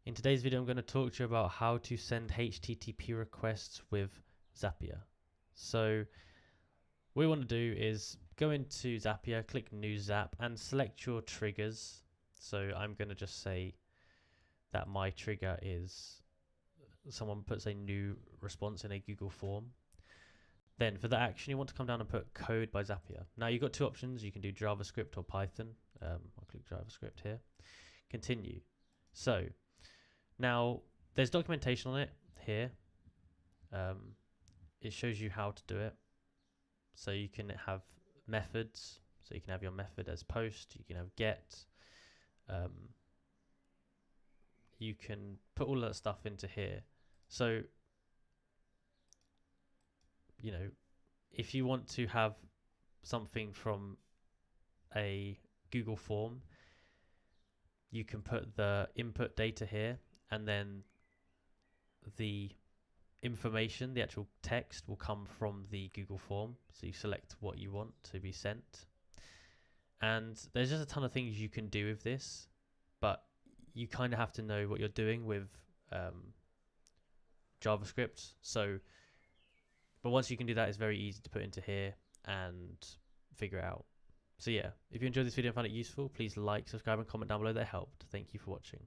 In today's video, I'm going to talk to you about how to send HTTP requests with Zapier. So what we want to do is go into Zapier, click New Zap, and select your triggers. So I'm going to just say that my trigger is someone puts a new response in a Google form. Then for the action, you want to come down and put code by Zapier. Now you've got two options. You can do JavaScript or Python. I'll click JavaScript here. Continue. So now there's documentation on it here. It shows you how to do it. So you can have methods. So you can have your method as post. You can have get. You can put all that stuff into here. So, you know, if you want to have something from a Google form, you can put the input data here, and then the information, the actual text, will come from the Google form. So you select what you want to be sent. And there's just a ton of things you can do with this, but you kind of have to know what you're doing with JavaScript. So, but once you can do that, it's very easy to put into here and figure it out. So yeah, if you enjoyed this video and found it useful, please like, subscribe, and comment down below. That helped. Thank you for watching.